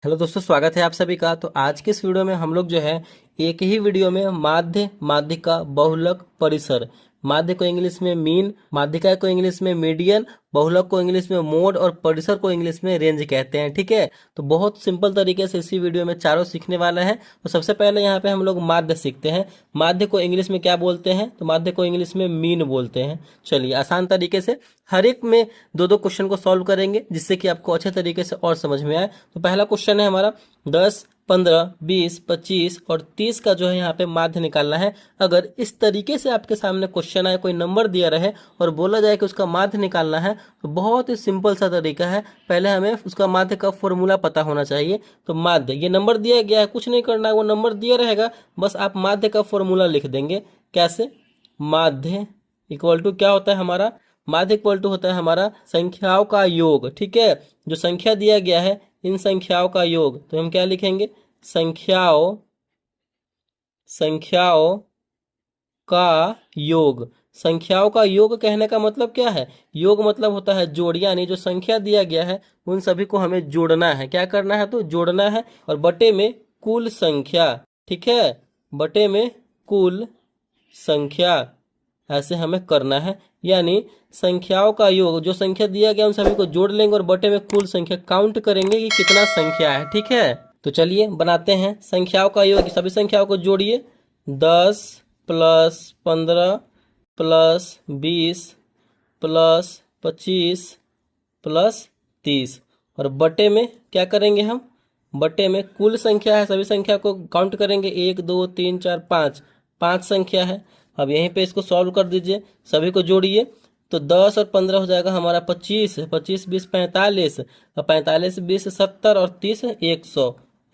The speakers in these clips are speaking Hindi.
हेलो दोस्तों, स्वागत है आप सभी का। तो आज के इस वीडियो में हम लोग जो है एक ही वीडियो में माध्य, माध्यिका, बहुलक, परिसर, माध्य को इंग्लिश में मीन, माध्यिका को इंग्लिश में मीडियन, बहुलक को इंग्लिश में मोड और परिसर को इंग्लिश में रेंज कहते हैं। ठीक है, तो बहुत सिंपल तरीके से इसी वीडियो में चारों सीखने वाला है। तो सबसे पहले यहाँ पे हम लोग माध्य सीखते हैं। माध्य को इंग्लिश में क्या बोलते हैं? तो माध्य को इंग्लिश में मीन बोलते हैं। चलिए आसान तरीके से हर एक में दो दो क्वेश्चन को सॉल्व करेंगे जिससे कि आपको अच्छे तरीके से और समझ में आए। तो पहला क्वेश्चन है हमारा 10, 15, 20, 25 और 30 का जो है यहाँ पे माध्य निकालना है। अगर इस तरीके से आपके सामने क्वेश्चन आए, कोई नंबर दिया रहे और बोला जाए कि उसका माध्य निकालना है, तो बहुत ही सिंपल सा तरीका है। पहले हमें उसका माध्य का फॉर्मूला पता होना चाहिए। तो माध्य, ये नंबर दिया गया है, कुछ नहीं करना है, वो नंबर दिया रहेगा, बस आप माध्य का फॉर्मूला लिख देंगे। कैसे? माध्य इक्वल टू क्या होता है हमारा? माध्य इक्वल टू होता है हमारा संख्याओं का योग। ठीक है, जो संख्या दिया गया है इन संख्याओं का योग, तो हम क्या लिखेंगे? संख्याओं का योग। संख्याओं का योग कहने का मतलब क्या है? योग मतलब होता है जोड़, यानी जो संख्या दिया गया है उन सभी को हमें जोड़ना है। क्या करना है? तो जोड़ना है। और बटे में कुल संख्या। ठीक है, बटे में कुल संख्या, ऐसे हमें करना है। यानी संख्याओं का योग, जो संख्या दिया गया उन सभी को जोड़ लेंगे और बटे में कुल संख्या काउंट करेंगे कि कितना संख्या है। ठीक है, तो चलिए बनाते हैं संख्याओं का योग। सभी संख्याओं को जोड़िए। 10 प्लस 15 प्लस 20 प्लस 25 प्लस 30 और बटे में क्या करेंगे हम? बटे में कुल संख्या है, सभी संख्या को काउंट करेंगे। 1 2 3 4 5, 5 संख्या है। अब यहीं पे इसको सॉल्व कर दीजिए, सभी को जोड़िए। तो 10 और 15 हो जाएगा हमारा 25, 25 20 45, और 45 20 70 और 30 100।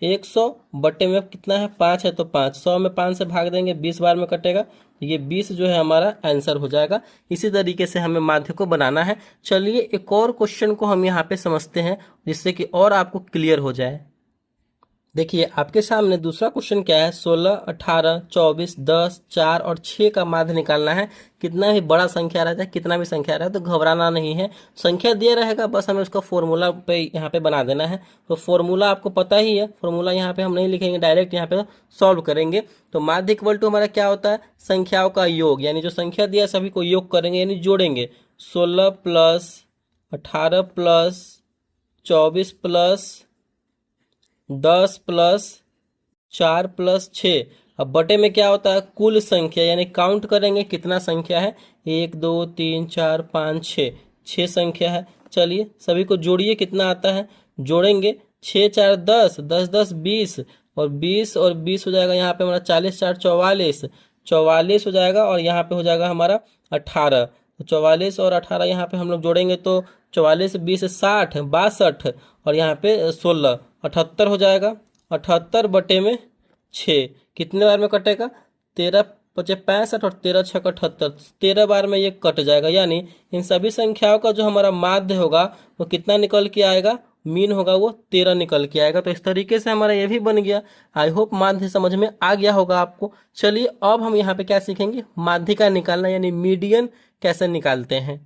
100 बटे में कितना है? 5 है, तो 5, 100 में 5 से भाग देंगे, 20 बार में कटेगा, ये 20 जो है हमारा आंसर हो जाएगा। इसी तरीके से हमें माध्य को बनाना है। चलिए एक और क्वेश्चन को हम यहाँ पे समझते हैं जिससे कि और आपको क्लियर हो जाए। देखिए आपके सामने दूसरा क्वेश्चन क्या है? 16, 18, 24, 10, 4 और 6 का माध्य निकालना है। कितना भी बड़ा संख्या रहता है, कितना भी संख्या रहता है, तो घबराना नहीं है। संख्या दिया रहेगा, बस हमें उसका फॉर्मूला पे यहाँ पे बना देना है। तो फॉर्मूला आपको पता ही है, फॉर्मूला यहाँ पे हम नहीं लिखेंगे, डायरेक्ट यहाँ पे सॉल्व करेंगे। तो माध्य इक्वल टू हमारा क्या होता है? संख्याओं का योग, यानी जो संख्या दिया सभी को योग करेंगे, यानी जोड़ेंगे। 16 plus 18 plus 24 plus 10 plus 4 plus 6। अब बटे में क्या होता है? कुल संख्या, यानी काउंट करेंगे कितना संख्या है। 1 2 3 4 5 6, 6 संख्या है। चलिए सभी को जोड़िए, कितना आता है? जोड़ेंगे 6 4 10, 10 10 20 और 20 हो जाएगा यहाँ पे हमारा 40 4 44, 44 हो जाएगा और यहाँ पे हो जाएगा हमारा 18। तो 44 और 18 यहाँ पे हम लोग जोड़ेंगे तो 44 20 60 62 और यहाँ पे 16 78 हो जाएगा। 78 बटे में 6 कितने बार में कटेगा? 13 पचे 65 और 13 छक 78, 13 बार में ये कट जाएगा। यानी इन सभी संख्याओं का जो हमारा माध्य होगा वो कितना निकल के आएगा? मीन होगा वो 13 निकल के आएगा। तो इस तरीके से हमारा ये भी बन गया। आई होप माध्य समझ में आ गया होगा आपको। चलिए अब हम यहाँ पे क्या सीखेंगे? माध्यिका निकालना, यानी मीडियन कैसे निकालते हैं।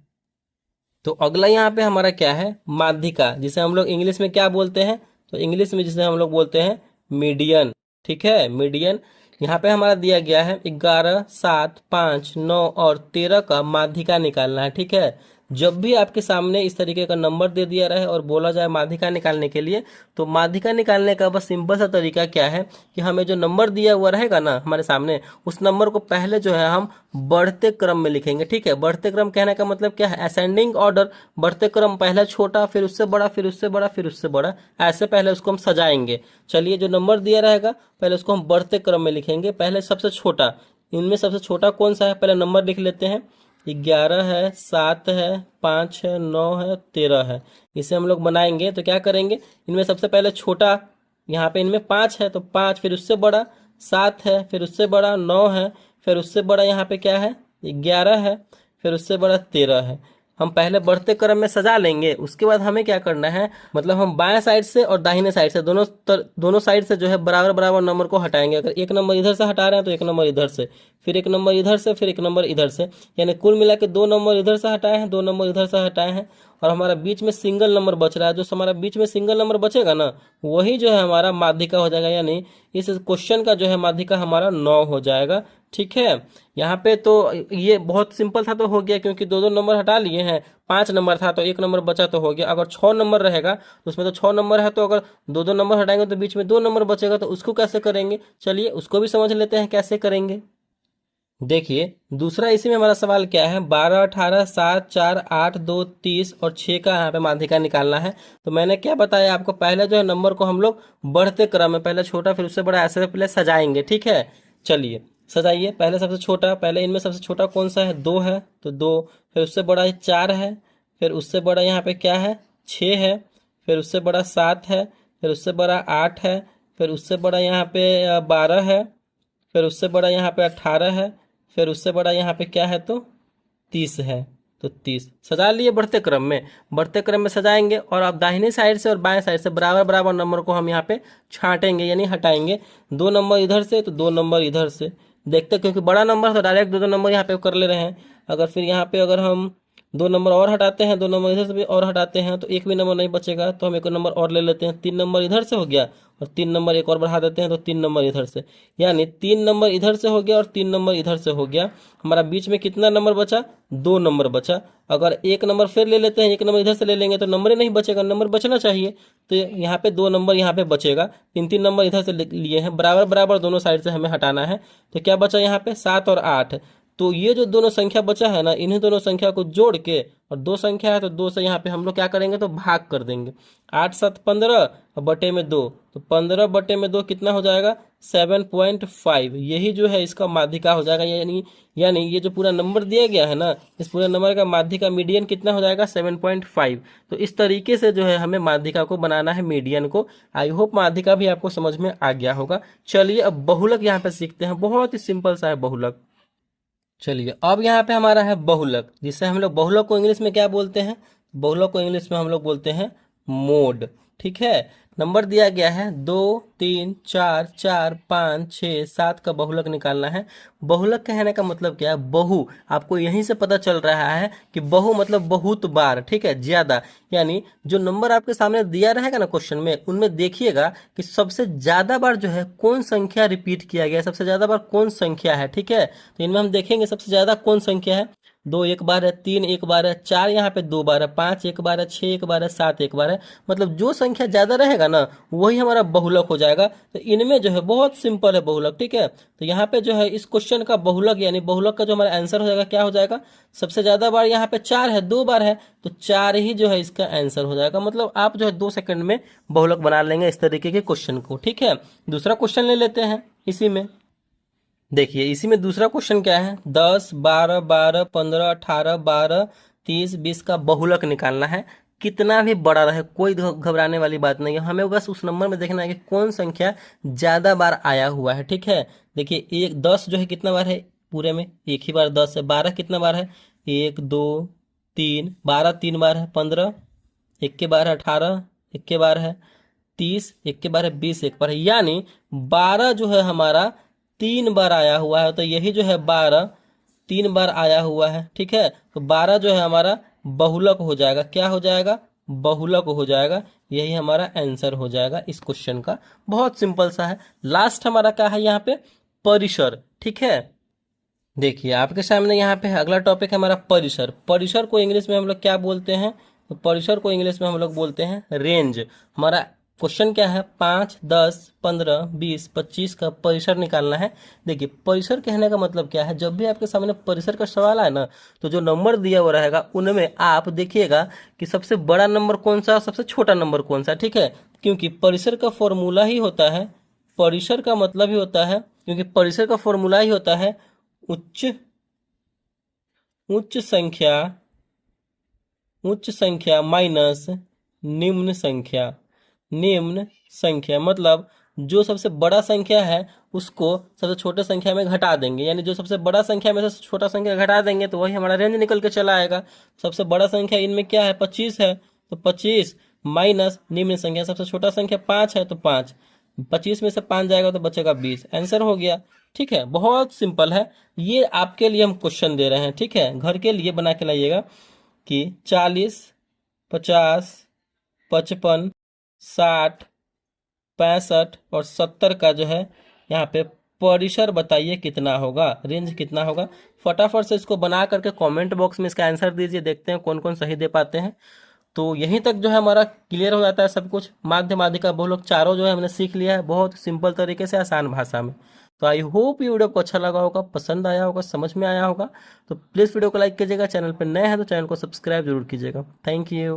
तो अगला यहाँ पे हमारा क्या है? माध्यिका, जिसे हम लोग इंग्लिश में क्या बोलते हैं? तो इंग्लिश में जिसे हम लोग बोलते हैं मीडियन। ठीक है, मीडियन। यहाँ पे हमारा दिया गया है 11, 7, 5, 9 और 13 का माध्यिका निकालना है। ठीक है, जब भी आपके सामने इस तरीके का नंबर दे दिया रहे और बोला जाए माध्यिका निकालने के लिए, तो माध्यिका निकालने का बस सिंपल सा तरीका क्या है कि हमें जो नंबर दिया हुआ रहेगा ना हमारे सामने, उस नंबर को पहले जो है हम बढ़ते क्रम में लिखेंगे। ठीक है, बढ़ते क्रम कहने का मतलब क्या है? असेंडिंग ऑर्डर, बढ़ते क्रम, पहले छोटा फिर उससे बड़ा फिर उससे बड़ा फिर उससे बड़ा, ऐसे पहले उसको हम सजाएंगे। चलिए जो नंबर दिया रहेगा पहले उसको हम बढ़ते क्रम में लिखेंगे। पहले सबसे छोटा, इनमें सबसे छोटा कौन सा है? पहले नंबर लिख लेते हैं। 11 है, 7 है, 5 है, 9 है, 13 है। इसे हम लोग बनाएंगे तो क्या करेंगे? इनमें सबसे पहले छोटा, यहाँ पे इनमें 5 है तो 5, फिर उससे बड़ा 7 है, फिर उससे बड़ा 9 है, फिर उससे बड़ा यहाँ पे क्या है? 11 है, फिर उससे बड़ा 13 है। हम पहले बढ़ते क्रम में सजा लेंगे। उसके बाद हमें क्या करना है, मतलब हम बाएं साइड से और दाहिने साइड से दोनों साइड से जो है बराबर बराबर नंबर को हटाएंगे। अगर एक नंबर इधर से हटा रहे हैं तो एक नंबर इधर से, फिर एक नंबर इधर से, फिर एक नंबर इधर से, यानी कुल मिला के 2 नंबर इधर से हटाए हैं, 2 नंबर इधर से हटाए हैं, और हमारा बीच में सिंगल नंबर बच रहा है। जो हमारा बीच में सिंगल नंबर बचेगा ना, वही जो है हमारा माध्यिका हो जाएगा, यानी इस क्वेश्चन का जो है माध्यिका हमारा 9 हो जाएगा। ठीक है, यहाँ पे तो ये बहुत सिंपल था तो हो गया, क्योंकि 2 2 नंबर हटा लिए हैं। 5 नंबर था तो 1 नंबर बचा तो हो गया। अगर 6 नंबर रहेगा तो उसमें तो 6 नंबर है, तो अगर 2 2 नंबर हटाएंगे तो बीच में 2 नंबर बचेगा, तो उसको कैसे करेंगे, चलिए उसको भी समझ लेते हैं कैसे करेंगे। देखिए दूसरा इसी में हमारा सवाल क्या है, 12 18 7 4 8 2 30 और 6 का यहाँ पे माध्यिका निकालना है। तो मैंने क्या बताया आपको, पहले जो है नंबर को हम लोग बढ़ते क्रम में, पहले छोटा फिर उससे बड़ा, ऐसे पहले सजाएंगे। ठीक है, चलिए सजाइए। पहले सबसे छोटा, पहले इनमें सबसे छोटा कौन सा है, 2 है तो 2, फिर उससे बड़ा 4 है, फिर उससे बड़ा यहाँ पे क्या है 6 है, फिर उससे बड़ा 7 है, फिर उससे बड़ा 8 है, फिर उससे बड़ा यहाँ पे 12 है, फिर उससे बड़ा यहाँ पे 18 है, फिर उससे बड़ा यहाँ पे क्या है तो 30 है। तो 30 सजा लिए बढ़ते क्रम में, बढ़ते क्रम में सजाएंगे, और अब दाहिने साइड से और बाएं साइड से बराबर बराबर नंबर को हम यहाँ पे छांटेंगे, यानी हटाएंगे। 2 नंबर इधर से तो 2 नंबर इधर से, देखते क्योंकि बड़ा नंबर तो डायरेक्ट 2 2 नंबर यहाँ पे कर ले रहे हैं। अगर फिर यहाँ पे अगर हम 2 नंबर और हटाते हैं, 2 नंबर इधर से भी और हटाते हैं, तो एक भी नंबर नहीं बचेगा, तो हम एक नंबर और ले लेते हैं। 3 नंबर इधर से हो गया, और 3 नंबर एक और बढ़ा देते हैं, तो 3 नंबर इधर से, यानी 3 नंबर इधर से हो गया और 3 नंबर इधर से हो गया। हमारा बीच में कितना नंबर बचा, 2 नंबर बचा। अगर एक नंबर फिर ले लेते हैं, एक नंबर इधर से ले लेंगे तो नंबर ही नहीं बचेगा, नंबर बचना चाहिए, तो यहाँ पे 2 नंबर यहाँ पे बचेगा। 3 3 नंबर इधर से लिए हैं, बराबर बराबर दोनों साइड से हमें हटाना है। तो क्या बचा यहाँ पे 7 और 8। तो ये जो दोनों संख्या बचा है ना, इन्हीं दोनों संख्या को जोड़ के, और 2 संख्या है तो 2 से यहाँ पे हम लोग क्या करेंगे तो भाग कर देंगे। 8 7 15 और बटे में 2, तो 15 बटे में 2 कितना हो जाएगा 7.5। यही जो है इसका माध्यिका हो जाएगा, यानी ये जो पूरा नंबर दिया गया है ना, इस पूरे नंबर का माध्यिका मीडियन कितना हो जाएगा 7.5। तो इस तरीके से जो है हमें माध्यिका को बनाना है, मीडियन को। आई होप माध्यिका भी आपको समझ में आ गया होगा। चलिए अब बहुलक यहाँ पे सीखते हैं, बहुत ही सिंपल सा है बहुलक। चलिए अब यहाँ पे हमारा है बहुलक, जिससे हम लोग बहुलक को इंग्लिश में क्या बोलते हैं, बहुलक को इंग्लिश में हम लोग बोलते हैं मोड। ठीक है, नंबर दिया गया है 2 3 4 4 5 6 7 का बहुलक निकालना है। बहुलक कहने का मतलब क्या है, बहु, आपको यहीं से पता चल रहा है कि बहु मतलब बहुत बार, ठीक है, ज्यादा। यानी जो नंबर आपके सामने दिया रहेगा ना क्वेश्चन में, उनमें देखिएगा कि सबसे ज्यादा बार जो है कौन संख्या रिपीट किया गया है, सबसे ज्यादा बार कौन संख्या है। ठीक है, तो इनमें हम देखेंगे सबसे ज्यादा कौन संख्या है। 2 एक बार है, 3 एक बार है, 4 यहाँ पे 2 बार है, 5 एक बार है, 6 एक बार है, 7 एक बार है। मतलब जो संख्या ज्यादा रहेगा ना, वही हमारा बहुलक हो जाएगा। तो इनमें जो है बहुत सिंपल है बहुलक। ठीक है, तो यहाँ पे जो है इस क्वेश्चन का बहुलक, यानी बहुलक का जो हमारा आंसर हो जाएगा, क्या हो जाएगा, सबसे ज्यादा बार यहाँ पे 4 है, 2 बार है, तो 4 ही जो है इसका आंसर हो जाएगा। मतलब आप जो है 2 सेकंड में बहुलक बना लेंगे इस तरीके के क्वेश्चन को। ठीक है, दूसरा क्वेश्चन ले लेते हैं इसी में। देखिए इसी में दूसरा क्वेश्चन क्या है, 10 12 12 15 18 12 30 20 का बहुलक निकालना है। कितना भी बड़ा रहे, कोई घबराने वाली बात नहीं है, हमें बस उस नंबर में देखना है कि कौन संख्या ज्यादा बार आया हुआ है। ठीक है, देखिए एक 10 जो है कितना बार है, पूरे में एक ही बार 10 है। 12 कितना बार है, 1 2 3, 12 3 बार है। 15 एक के बार है, 18 एक के बार है, 30 एक के बार है, 20 एक बार है, यानी 12 जो है हमारा 3 बार आया हुआ है। तो यही जो है 12 3 बार आया हुआ है। ठीक है, तो 12 जो है हमारा बहुलक हो जाएगा। क्या हो जाएगा, बहुलक हो जाएगा। यही हमारा आंसर हो जाएगा इस क्वेश्चन का। बहुत सिंपल सा है। लास्ट हमारा क्या है यहाँ पे, परिसर। ठीक है, देखिए आपके सामने यहाँ पे अगला टॉपिक है हमारा परिसर। परिसर को इंग्लिश में हम लोग क्या बोलते हैं, तो परिसर को इंग्लिश में हम लोग बोलते हैं रेंज। हमारा क्वेश्चन क्या है, 5 10 15 20 25 का परिसर निकालना है। देखिए परिसर कहने का मतलब क्या है, जब भी आपके सामने परिसर का सवाल आए ना, तो जो नंबर दिया हुआ रहेगा उनमें आप देखिएगा कि सबसे बड़ा नंबर कौन सा और सबसे छोटा नंबर कौन सा। ठीक है, क्योंकि परिसर का फॉर्मूला ही होता है, परिसर का मतलब ही होता है, क्योंकि परिसर का फॉर्मूला ही होता है उच्च उच्च संख्या, उच्च संख्या माइनस निम्न संख्या। निम्न संख्या मतलब जो सबसे बड़ा संख्या है उसको सबसे छोटे संख्या में घटा देंगे, यानी जो सबसे बड़ा संख्या में से छोटा संख्या घटा देंगे तो वही हमारा रेंज निकल के चला आएगा। सबसे बड़ा संख्या इनमें क्या है, 25 है, तो 25 माइनस निम्न संख्या, सबसे छोटा संख्या 5 है, तो 5, 25 में से 5 जाएगा तो बचेगा 20, आंसर हो गया। ठीक है, बहुत सिंपल है। ये आपके लिए हम क्वेश्चन दे रहे हैं, ठीक है, घर के लिए बना के लाइएगा कि 40, 50, 55, 60, 65 और 70 का जो है यहाँ पे परिसर बताइए कितना होगा, रेंज कितना होगा। फटाफट से इसको बना करके कमेंट बॉक्स में इसका आंसर दीजिए, देखते हैं कौन कौन सही दे पाते हैं। तो यहीं तक जो है हमारा क्लियर हो जाता है सब कुछ। माध्य माध्यिका बहुलक चारों जो है हमने सीख लिया है बहुत सिंपल तरीके से, आसान भाषा में। तो आई होप ये वीडियो आपको अच्छा लगा होगा, पसंद आया होगा, समझ में आया होगा। तो प्लीज़ वीडियो को लाइक कीजिएगा, चैनल पर नए हैं तो चैनल को सब्सक्राइब जरूर कीजिएगा। Thank you.